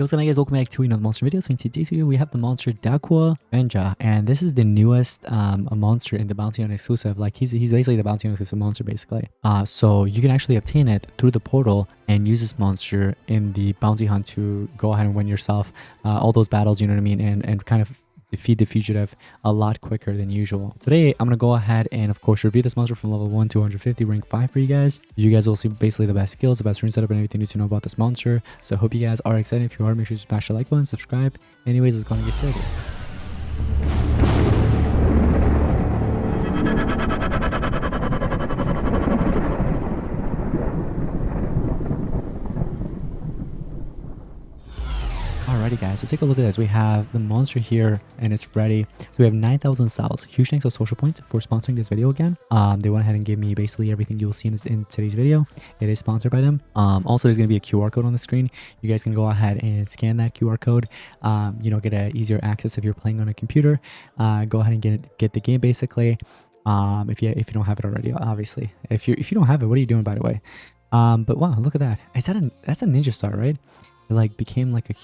What's up guys, welcome back to another monster video. So in today's video we have the monster Dakuabenja, and this is the newest a monster in the bounty hunt exclusive. Like he's basically the bounty hunt exclusive monster basically. So you can actually obtain it through the portal and use this monster in the bounty hunt to go ahead and win yourself all those battles, you know what I mean, and kind of defeat the fugitive a lot quicker than usual. Today I'm gonna go ahead and of course review this monster from level 1 to 150 rank 5 for you guys. You guys will see basically the best skills, the best rune setup, and everything you need to know about this monster. So I hope you guys are excited. If you are, make sure to smash the like button, subscribe. Anyways, let's go and get started. Alrighty guys, so take a look at this. We have the monster here and it's ready. So we have 9,000 cells. Huge thanks to Social Point for sponsoring this video again. They went ahead and gave me basically everything you'll see in today's video. It is sponsored by them. Also there's going to be a QR code on the screen. You guys can go ahead and scan that QR code. You know, get a easier access if you're playing on a computer. Go ahead and get the game basically. If you don't have it already, obviously. If you don't have it, what are you doing, by the way? But wow, look at that. That's a ninja star, right? Like became like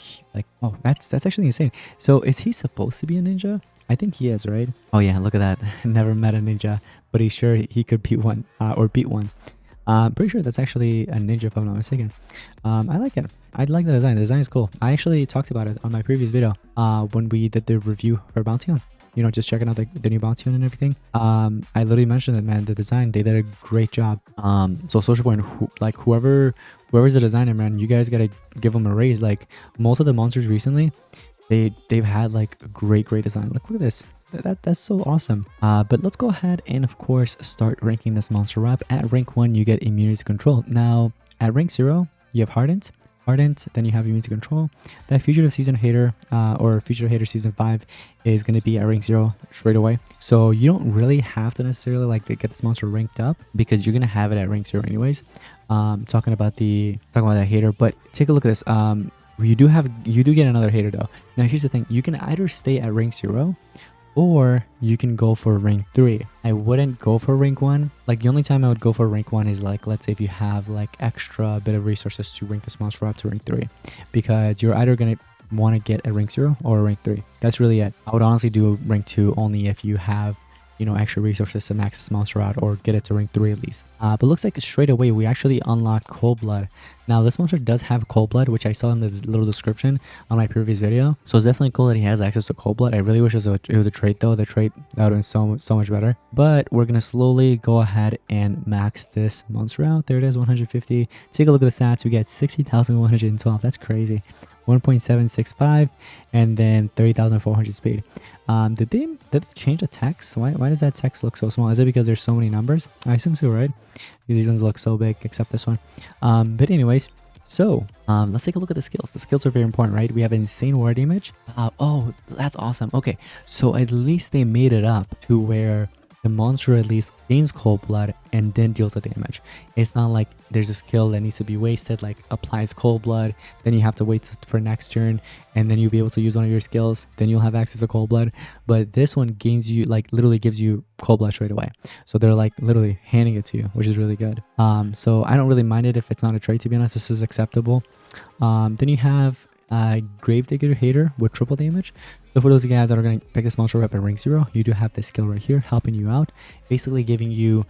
oh, that's actually insane. So is he supposed to be a ninja? I think he is, right? Oh yeah, look at that. Never met a ninja, but he's sure he could beat one or beat one. Pretty sure that's actually a ninja if I'm not mistaken. I like it. I like the design. The design is cool. I actually talked about it on my previous video when we did the review for Bounty Hunt. You know, just checking out the new Bounty Hunt and everything. I literally mentioned that, man, the design, they did a great job. So Social Point, whoever's the designer, man, you guys gotta give them a raise. Like most of the monsters recently, they've had like a great design. Look at this. That's so awesome. But let's go ahead and of course start ranking this monster up. At rank 1 you get immunity to control. Now at rank 0 you have hardened, then you have immunity to control. That fugitive season hater or fugitive hater season 5 is going to be at rank 0 straight away. So you don't really have to necessarily like to get this monster ranked up because you're going to have it at rank 0 anyways. Talking about that hater, but take a look at this. You do get another hater though. Now here's the thing, you can either stay at rank 0 or you can go for rank 3. I wouldn't go for rank 1. Like the only time I would go for rank 1 is like, let's say if you have like extra bit of resources to rank this monster up to rank 3, because you're either going to want to get a rank 0 or a rank 3. That's really it. I would honestly do rank 2 only if you have, you know, extra resources to max this monster out or get it to rank 3 at least. But looks like straight away we actually unlocked Cold Blood. Now this monster does have Cold Blood, which I saw in the little description on my previous video. So it's definitely cool that he has access to Cold Blood. I really wish it was a trait though. The trait that would have been so much better. But we're gonna slowly go ahead and max this monster out. There it is, 150. Take a look at the stats. We get 60,112. That's crazy. 1.765 and then 30,400 speed. Did they change the text? Why does that text look so small? Is it because there's so many numbers? I assume so, right? These ones look so big except this one. But anyways, so let's take a look at the skills. The skills are very important, right? We have insane war damage. Oh, that's awesome. Okay, so at least they made it up to where the monster at least gains Cold Blood and then deals the damage. It's not like there's a skill that needs to be wasted, like applies Cold Blood, then you have to wait for next turn, and then you'll be able to use one of your skills, then you'll have access to Cold Blood. But this one gains you, like literally gives you Cold Blood straight away. So they're like literally handing it to you, which is really good. So I don't really mind it if it's not a trait, to be honest. This is acceptable. Then you have Gravedigger Hater with triple damage. So for those guys that are going to pick this monster up at rank 0, you do have this skill right here helping you out, basically giving you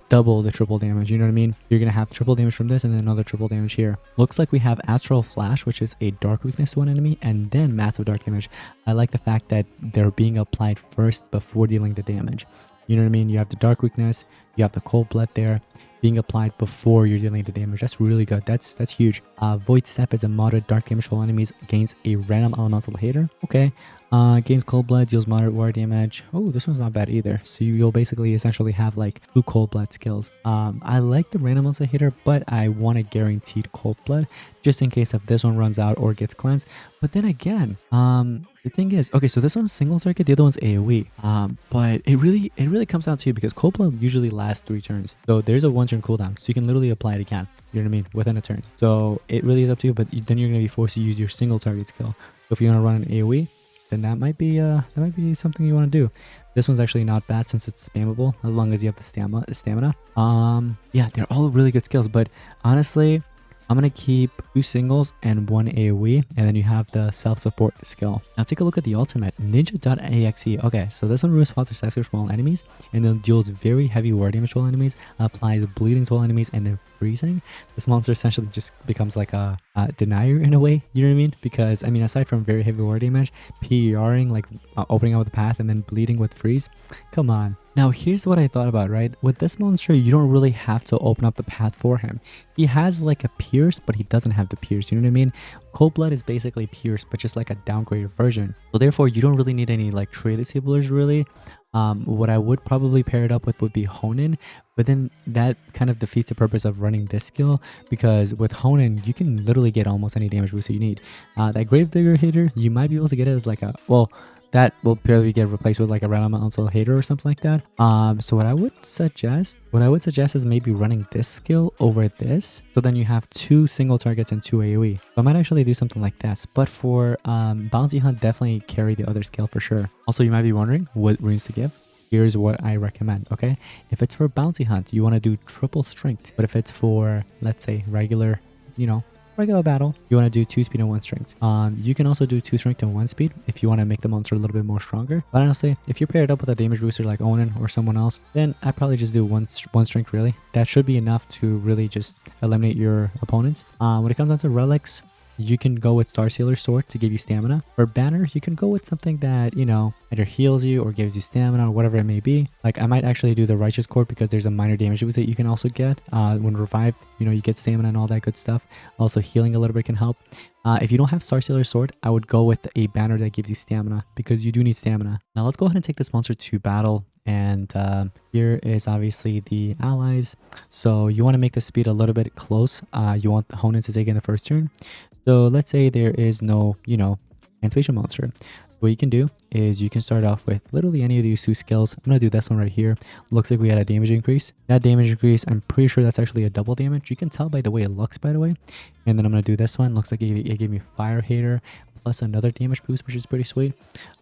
double the triple damage. You know what I mean? You're going to have triple damage from this and then another triple damage here. Looks like we have Astral Flash, which is a dark weakness to one enemy, and then massive dark damage. I like the fact that they're being applied first before dealing the damage. You know what I mean? You have the dark weakness, you have the Cold Blood there being applied before you're dealing the damage. That's really good. That's huge. Void Step is a moderate dark damage for all enemies, gains a random elemental hater. Okay. Gains Cold Blood, deals moderate war damage. Oh, this one's not bad either. So you'll basically essentially have like 2 Cold Blood skills. I like the random elemental hater, but I want a guaranteed Cold Blood just in case if this one runs out or gets cleansed. But then again, the thing is, okay, so this one's single circuit, the other one's AoE. But it really comes down to you because Cold Blood usually lasts 3 turns. So there's a 1 turn cooldown, so you can literally apply it again. You know what I mean? Within a turn. So it really is up to you, but then you're going to be forced to use your single target skill. So if you want to run an AoE, then that might be something you want to do. This one's actually not bad since it's spammable as long as you have the stamina. Yeah, they're all really good skills, but honestly, I'm going to keep 2 singles and 1 AoE, and then you have the self-support skill. Now take a look at the ultimate, ninja.exe. Okay, so this one responds to stacks for small enemies, and then deals very heavy war damage to all enemies, applies bleeding to all enemies, and then freezing. This monster essentially just becomes like a denier in a way, you know what I mean? Because, I mean, aside from very heavy war damage, PRing, like opening up the path and then bleeding with freeze, come on. Now, here's what I thought about, right? With this monster, you don't really have to open up the path for him. He has like a pierce, but he doesn't have the pierce, you know what I mean? Cold Blood is basically pierce, but just like a downgraded version. So therefore, you don't really need any like trade disablers really. What I would probably pair it up with would be Honen, but then that kind of defeats the purpose of running this skill, because with Honen, you can literally get almost any damage boost that you need. That Gravedigger hitter, you might be able to get it as like a, well, that will probably get replaced with like a random council hater or something like that. So what I would suggest is maybe running this skill over this, so then you have 2 single targets and 2 AoE. So I might actually do something like this, but for bounty hunt, definitely carry the other skill for sure. Also, you might be wondering what runes to give. Here's what I recommend, okay? If it's for bounty hunt, you want to do triple strength, but if it's for, let's say, regular, you know, regular battle, you want to do 2 speed and 1 strength. You can also do 2 strength and 1 speed if you want to make the monster a little bit more stronger. But honestly, if you're paired up with a damage booster like Onin or someone else, then I'd probably just do one strength really. That should be enough to really just eliminate your opponents. When it comes down to relics, you can go with Starsealer's Sword to give you stamina. For banner, you can go with something that, you know, either heals you or gives you stamina or whatever it may be. Like, I might actually do the Righteous Cord because there's a minor damage boost that you can also get when revived. You know, you get stamina and all that good stuff. Also, healing a little bit can help. If you don't have Starsealer's Sword, I would go with a banner that gives you stamina, because you do need stamina. Now, let's go ahead and take this monster to battle. And here is obviously the allies. So you want to make the speed a little bit close. You want the Honen to take in the first turn. So let's say there is no, you know, anticipation monster. So what you can do is you can start off with literally any of these 2 skills. I'm going to do this one right here. Looks like we had a damage increase. That damage increase, I'm pretty sure that's actually a double damage. You can tell by the way it looks, by the way. And then I'm going to do this one. Looks like it gave me Fire Hater plus another damage boost, which is pretty sweet.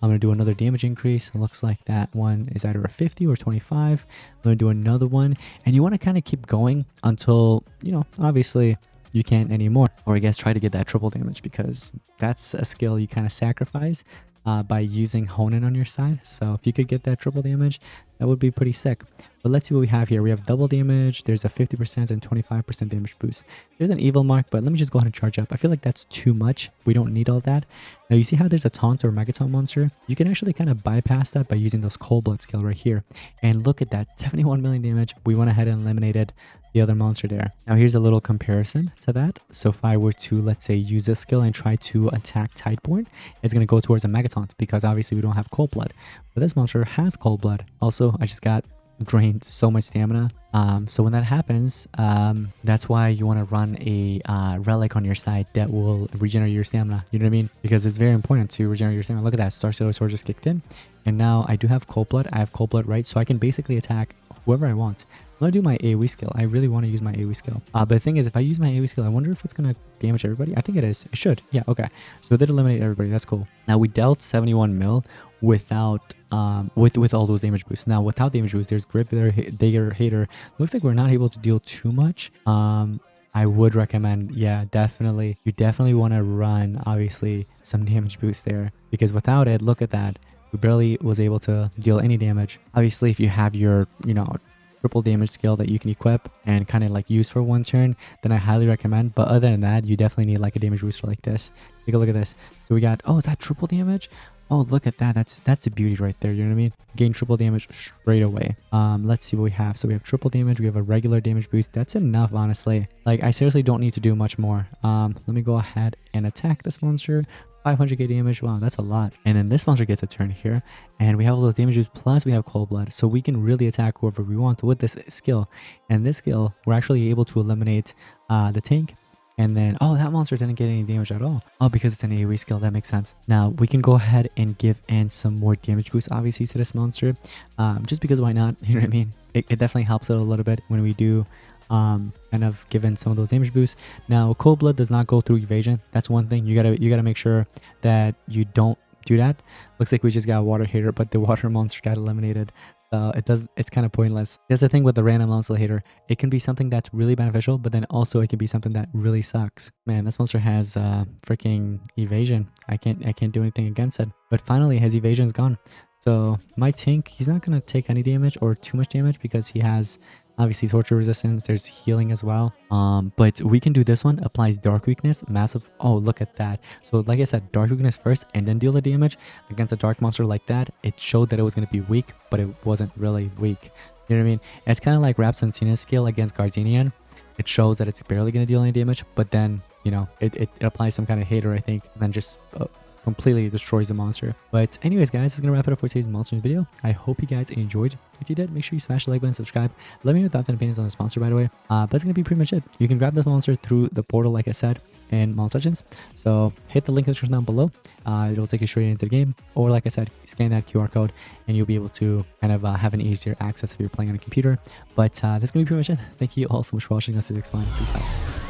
I'm going to do another damage increase. It looks like that one is either a 50 or 25. I'm going to do another one. And you want to kind of keep going until, you know, obviously you can't anymore. Or I guess try to get that triple damage, because that's a skill you kind of sacrifice by using Honen on your side. So if you could get that triple damage, that would be pretty sick. But let's see what we have here. We have double damage. There's a 50% and 25% damage boost. There's an evil mark, but let me just go ahead and charge up. I feel like that's too much. We don't need all that. Now you see how there's a taunt or megaton monster? You can actually kind of bypass that by using those cold blood skill right here. And look at that, 71 million damage. We went ahead and eliminated the other monster there. Now here's a little comparison to that. So if I were to, let's say, use this skill and try to attack Tideborn, it's going to go towards a megaton, because obviously we don't have cold blood. But this monster has cold blood. Also, I just got drained so much stamina. So when that happens, that's why you want to run a relic on your side that will regenerate your stamina. You know what I mean? Because it's very important to regenerate your stamina. Look at that, Starsealer's Sword just kicked in, and now I do have cold blood. I have cold blood, right? So I can basically attack whoever I want. I'm gonna do my AoE skill. I really want to use my AoE skill. But the thing is, if I use my AoE skill, I wonder if it's gonna damage everybody. I think it is. It should. Yeah, okay. So it did eliminate everybody. That's cool. Now we dealt 71 mil without with all those damage boosts. Now without damage boosts, there's Gravedigger Hater. Looks like we're not able to deal too much. I would recommend, yeah, definitely. You definitely want to run, obviously, some damage boost there, because without it, look at that. We barely was able to deal any damage. Obviously, if you have your, you know, triple damage skill that you can equip and kind of like use for 1 turn, then I highly recommend. But other than that, you definitely need like a damage booster like this. Take a look at this. So we got, oh, is that triple damage? Oh, look at that. That's a beauty right there. You know what I mean? Gain triple damage straight away. Let's see what we have. So we have triple damage. We have a regular damage boost. That's enough, honestly. Like, I seriously don't need to do much more. Let me go ahead and attack this monster. 500k damage. Wow, that's a lot. And then this monster gets a turn here, and we have all those damage boosts, plus we have cold blood, so we can really attack whoever we want with this skill. And this skill, we're actually able to eliminate the tank. And then, oh, that monster didn't get any damage at all. Oh, because it's an AoE skill. That makes sense. Now, we can go ahead and give in some more damage boost, obviously, to this monster. Just because why not? You know what I mean? It definitely helps it a little bit when we do kind of given some of those damage boosts. Now, cold blood does not go through evasion. That's one thing. You gotta make sure that you don't do that. Looks like we just got a water hater, but the water monster got eliminated. So it's kind of pointless. That's the thing with the random monster hater. It can be something that's really beneficial, but then also it can be something that really sucks. Man, this monster has freaking evasion. I can't do anything against it. But finally his evasion's gone. So my tank, he's not gonna take any damage or too much damage because he has obviously torture resistance. There's healing as well. But we can do this one. Applies dark weakness, massive. Oh, look at that. So like I said, dark weakness first and then deal the damage against a dark monster like that. It showed that it was going to be weak, but it wasn't really weak. You know what I mean? It's kind of like Raps and Cena's skill against Gardenian. It shows that it's barely going to deal any damage, but then, you know, it applies some kind of hater, I think, and then just completely destroys the monster. But anyways, guys, that's gonna wrap it up for today's monster video. I hope you guys enjoyed. If you did, make sure you smash the like button, subscribe. Let me know your thoughts and opinions on this monster, by the way. That's gonna be pretty much it. You can grab this monster through the portal, like I said, in Monster Legends. So hit the link in the description down below. It'll take you straight into the game, or like I said, scan that QR code and you'll be able to kind of have an easier access if you're playing on a computer. But that's gonna be pretty much it. Thank you all so much for watching. I'll see you next one. Peace out.